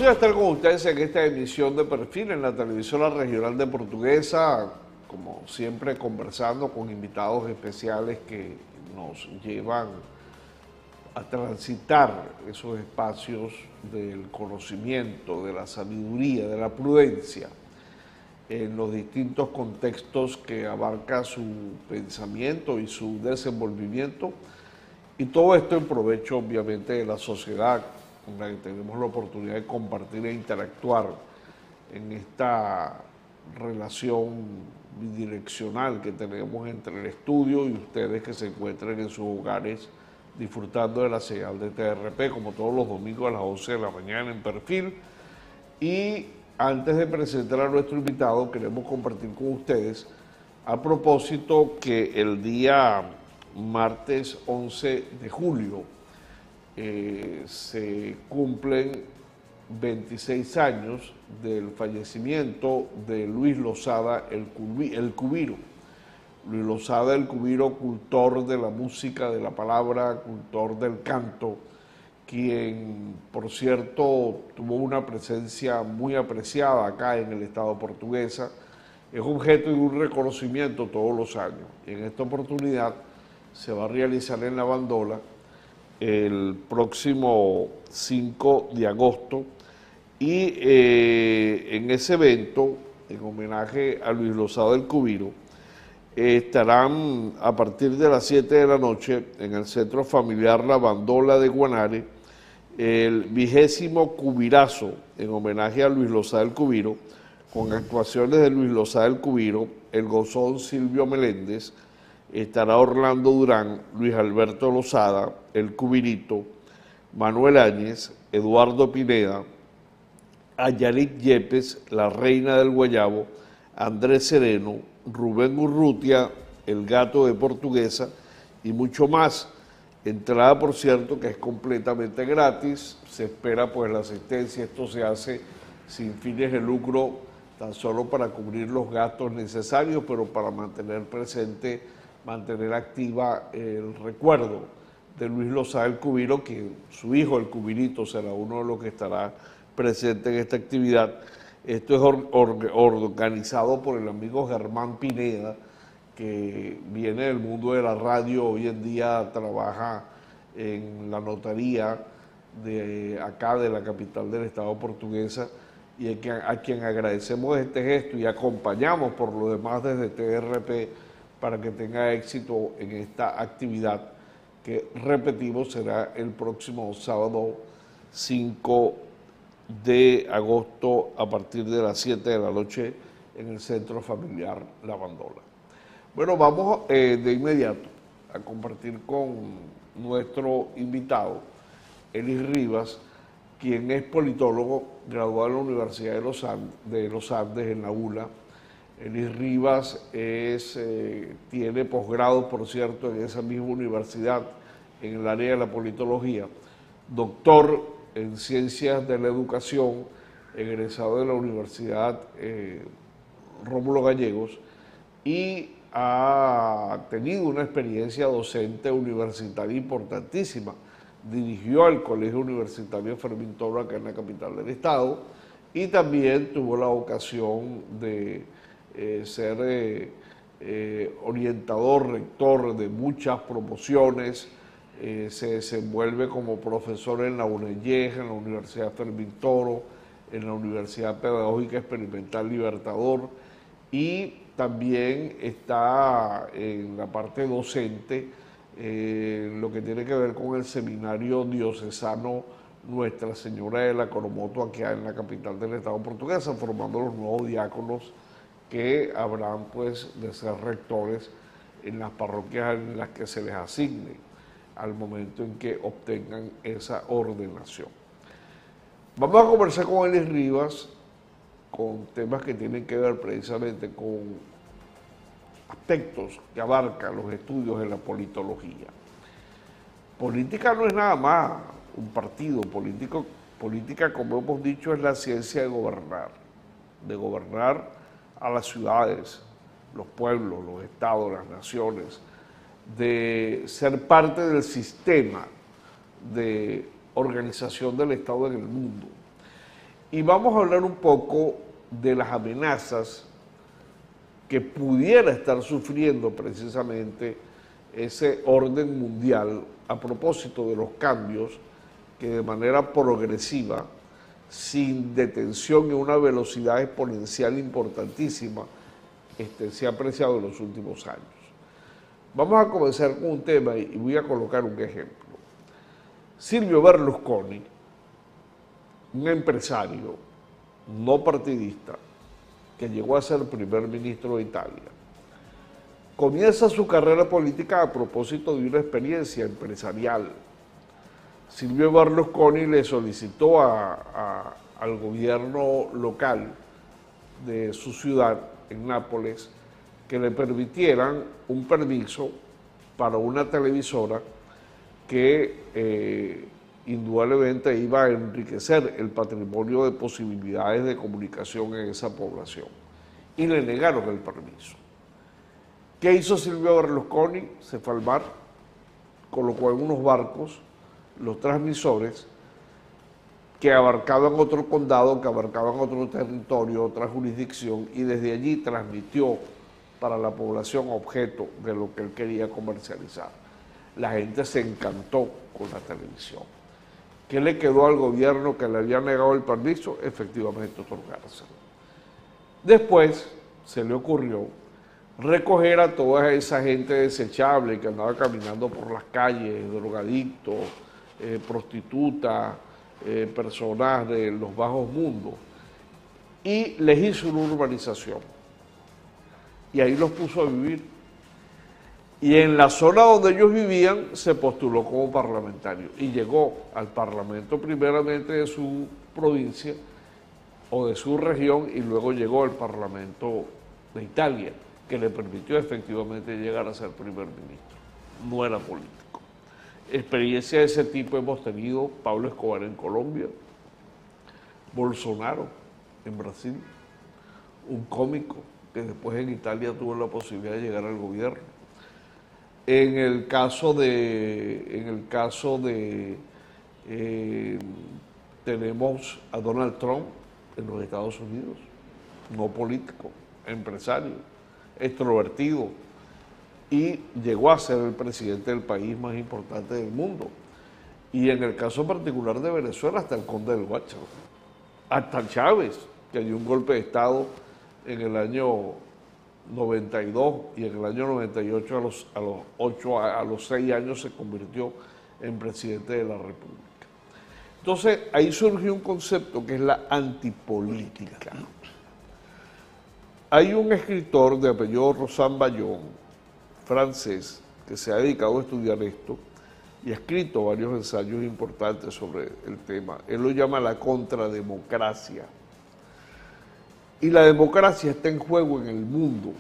gusto de estar con ustedes en esta emisión de Perfil en la televisora regional de Portuguesa, como siempre conversando con invitados especiales que nos llevan a transitar esos espacios del conocimiento, de la sabiduría, de la prudencia, en los distintos contextos que abarca su pensamiento y su desenvolvimiento, y todo esto en provecho obviamente de la sociedad con la que tenemos la oportunidad de compartir e interactuar en esta relación bidireccional que tenemos entre el estudio y ustedes que se encuentran en sus hogares disfrutando de la señal de TRP, como todos los domingos a las 11 de la mañana en Perfil. Y antes de presentar a nuestro invitado, queremos compartir con ustedes, a propósito, que el día martes 11 de julio se cumplen 26 años del fallecimiento de Luis Losada el Cubiro. Luis Losada el Cubiro, cultor de la música, de la palabra, cultor del canto, quien, por cierto, tuvo una presencia muy apreciada acá en el estado portuguesa, es objeto de un reconocimiento todos los años. Y en esta oportunidad se va a realizar en La Bandola el próximo 5 de agosto y en ese evento, en homenaje a Luis Losada el Cubiro, estarán a partir de las 7 de la noche en el Centro Familiar La Bandola de Guanare el 20º Cubirazo en homenaje a Luis Losada el Cubiro, con actuaciones de Luis Losada el Cubiro, el gozón Silvio Meléndez, estará Orlando Durán, Luis Alberto Losada, el Cubirito, Manuel Áñez, Eduardo Pineda, Ayarit Yepes, la Reina del Guayabo, Andrés Sereno, Rubén Urrutia, el Gato de Portuguesa y mucho más. Entrada, por cierto, que es completamente gratis, se espera pues la asistencia, esto se hace sin fines de lucro, tan solo para cubrir los gastos necesarios, pero para mantener presente, mantener activa el recuerdo de Luis Losada el Cubiro, que su hijo, el Cubirito, será uno de los que estará presente en esta actividad. Esto es organizado por el amigo Germán Pineda, que viene del mundo de la radio, hoy en día trabaja en la notaría de acá, de la capital del estado portuguesa, y a quien agradecemos este gesto y acompañamos por lo demás desde TRP para que tenga éxito en esta actividad que, repetimos, será el próximo sábado 5 de agosto a partir de las 7 de la noche en el Centro Familiar La Bandola. Bueno, vamos de inmediato a compartir con nuestro invitado, Elis Rivas, quien es politólogo, graduado en la Universidad de los Andes en la ULA. Elis Rivas tiene posgrado, por cierto, en esa misma universidad, en el área de la politología, doctor en Ciencias de la Educación, egresado de la Universidad Rómulo Gallegos, y ha tenido una experiencia docente universitaria importantísima. Dirigió el Colegio Universitario Fermín Toro acá en la capital del estado y también tuvo la ocasión de ser orientador, rector de muchas promociones. Se desenvuelve como profesor en la UNEYEG, en la Universidad Fermín Toro, en la Universidad Pedagógica Experimental Libertador, y también está en la parte docente, lo que tiene que ver con el seminario diocesano Nuestra Señora de la Coromoto, aquí en la capital del estado portuguesa, formando los nuevos diáconos que habrán pues de ser rectores en las parroquias en las que se les asigne al momento en que obtengan esa ordenación. Vamos a conversar con Elis Rivas con temas que tienen que ver precisamente con aspectos que abarcan los estudios de la politología. Política no es nada más un partido, política, como hemos dicho, es la ciencia de gobernar a las ciudades, los pueblos, los estados, las naciones, de ser parte del sistema de organización del Estado en el mundo. Y vamos a hablar un poco de las amenazas que pudiera estar sufriendo precisamente ese orden mundial a propósito de los cambios que de manera progresiva, sin detención y una velocidad exponencial importantísima, se ha apreciado en los últimos años. Vamos a comenzar con un tema y voy a colocar un ejemplo. Silvio Berlusconi, un empresario no partidista que llegó a ser primer ministro de Italia, comienza su carrera política a propósito de una experiencia empresarial. Silvio Berlusconi le solicitó al gobierno local de su ciudad, en Nápoles, que le permitieran un permiso para una televisora que indudablemente iba a enriquecer el patrimonio de posibilidades de comunicación en esa población. Y le negaron el permiso. ¿Qué hizo Silvio Berlusconi? Se fue al mar, colocó en unos barcos los transmisores que abarcaban otro condado, que abarcaban otro territorio, otra jurisdicción, y desde allí transmitió para la población objeto de lo que él quería comercializar. La gente se encantó con la televisión. ¿Qué le quedó al gobierno que le había negado el permiso? Efectivamente, otorgárselo. Después se le ocurrió recoger a toda esa gente desechable que andaba caminando por las calles, drogadictos, prostitutas, personas de los bajos mundos, y les hizo una urbanización. Y ahí los puso a vivir. Y en la zona donde ellos vivían se postuló como parlamentario y llegó al parlamento primeramente de su provincia o de su región y luego llegó al parlamento de Italia, que le permitió efectivamente llegar a ser primer ministro. No era político. Experiencia de ese tipo hemos tenido Pablo Escobar en Colombia, Bolsonaro en Brasil, un cómico que después en Italia tuvo la posibilidad de llegar al gobierno. En el caso de tenemos a Donald Trump en los Estados Unidos, no político, empresario, extrovertido, y llegó a ser el presidente del país más importante del mundo. Y en el caso particular de Venezuela, hasta el conde del Guácharo, hasta Chávez, que dio un golpe de Estado en el año 92 y en el año 98 a los 6 años se convirtió en presidente de la República. Entonces ahí surgió un concepto que es la antipolítica. Hay un escritor de apellido Rosan Ballon, francés, que se ha dedicado a estudiar esto y ha escrito varios ensayos importantes sobre el tema. Él lo llama la contrademocracia. Y la democracia está en juego en el mundo,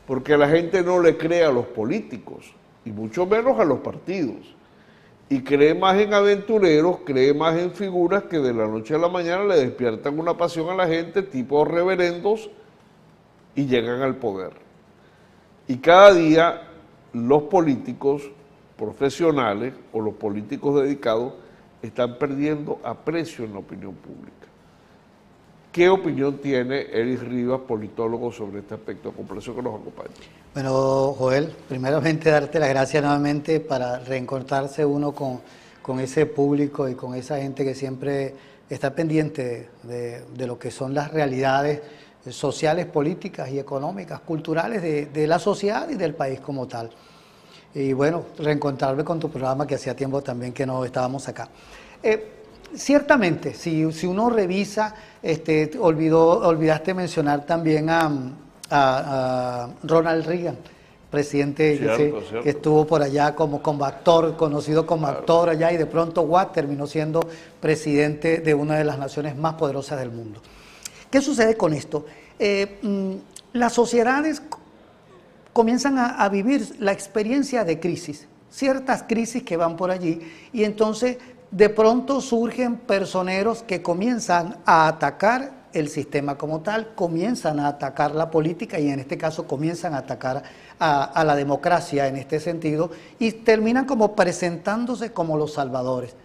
porque la gente no le cree a los políticos, y mucho menos a los partidos, y cree más en aventureros, cree más en figuras que de la noche a la mañana le despiertan una pasión a la gente, tipo reverendos, y llegan al poder. Y cada día los políticos profesionales o los políticos dedicados están perdiendo aprecio en la opinión pública. ¿Qué opinión tiene Eris Rivas, politólogo, sobre este aspecto? Complace que nos acompañe. Bueno, Joel, primeramente darte las gracias nuevamente para reencontrarse uno con ese público y con esa gente que siempre está pendiente de lo que son las realidades sociales, políticas y económicas, culturales de la sociedad y del país como tal. Y bueno, reencontrarme con tu programa, que hacía tiempo también que no estábamos acá. Ciertamente, si uno revisa, olvidaste mencionar también a Ronald Reagan, presidente que estuvo por allá como actor, conocido como actor allá, y de pronto terminó siendo presidente de una de las naciones más poderosas del mundo. ¿Qué sucede con esto? Las sociedades comienzan a vivir la experiencia de crisis, ciertas crisis que van por allí, y entonces de pronto surgen personeros que comienzan a atacar el sistema como tal, comienzan a atacar la política y en este caso comienzan a atacar a la democracia en este sentido y terminan como presentándose como los salvadores.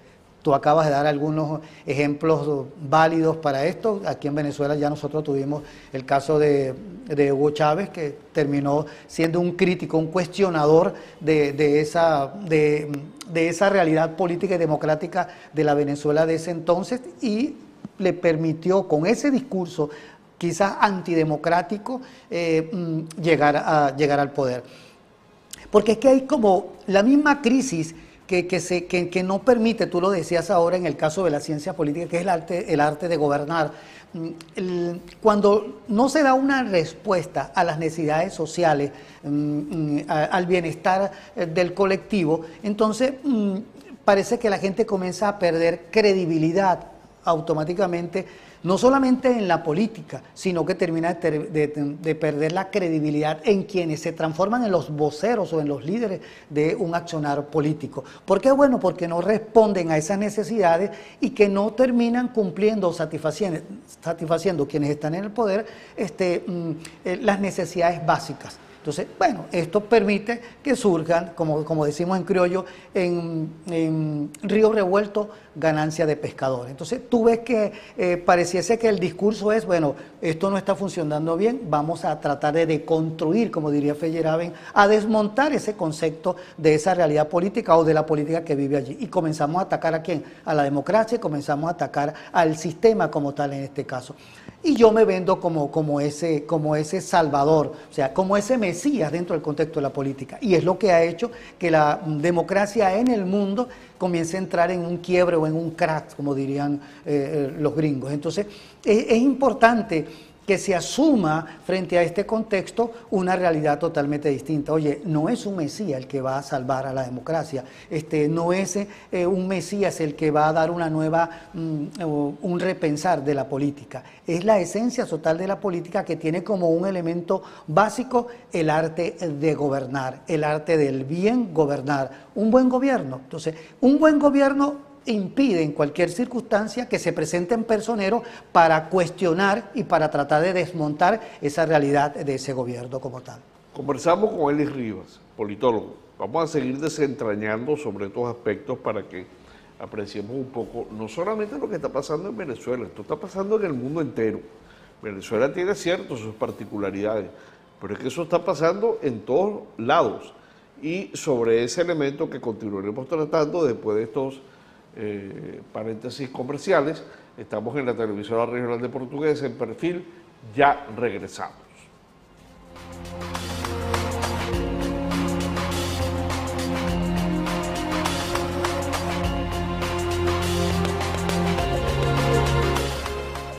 Tú acabas de dar algunos ejemplos válidos para esto. Aquí en Venezuela ya nosotros tuvimos el caso de Hugo Chávez, que terminó siendo un crítico, un cuestionador de esa realidad política y democrática de la Venezuela de ese entonces, y le permitió con ese discurso quizás antidemocrático llegar al poder. Porque es que hay como la misma crisis que no permite, tú lo decías ahora en el caso de la ciencia política, que es el arte de gobernar. Cuando no se da una respuesta a las necesidades sociales, al bienestar del colectivo, entonces parece que la gente comienza a perder credibilidad automáticamente, no solamente en la política, sino que termina de perder la credibilidad en quienes se transforman en los voceros o en los líderes de un accionar político. ¿Por qué? Bueno, porque no responden a esas necesidades y que no terminan cumpliendo o satisfaciendo quienes están en el poder las necesidades básicas. Entonces, bueno, esto permite que surjan, como decimos en criollo, en río revuelto, ganancia de pescadores. Entonces, tú ves que pareciese que el discurso es, bueno, esto no está funcionando bien, vamos a tratar de deconstruir, como diría Feyerabend, a desmontar ese concepto de esa realidad política o de la política que vive allí. Y comenzamos a atacar ¿a quién? A la democracia, y comenzamos a atacar al sistema como tal en este caso. Y yo me vendo como ese salvador, o sea, como ese mesías dentro del contexto de la política. Y es lo que ha hecho que la democracia en el mundo comience a entrar en un quiebre o en un crack, como dirían los gringos. Entonces, es importante que se asuma frente a este contexto una realidad totalmente distinta. Oye, no es un mesías el que va a salvar a la democracia, no es un mesías el que va a dar una nueva, un repensar de la política. Es la esencia total de la política, que tiene como un elemento básico el arte de gobernar, el arte del bien gobernar, un buen gobierno. Entonces, un buen gobierno impide en cualquier circunstancia que se presenten personeros para cuestionar y para tratar de desmontar esa realidad de ese gobierno como tal. Conversamos con Elis Rivas, politólogo. Vamos a seguir desentrañando sobre estos aspectos para que apreciemos un poco, no solamente lo que está pasando en Venezuela, esto está pasando en el mundo entero. Venezuela tiene cierto sus particularidades, pero es que eso está pasando en todos lados. Y sobre ese elemento que continuaremos tratando después de estos paréntesis comerciales, estamos en la televisora regional de Portuguesa, en Perfil, ya regresamos.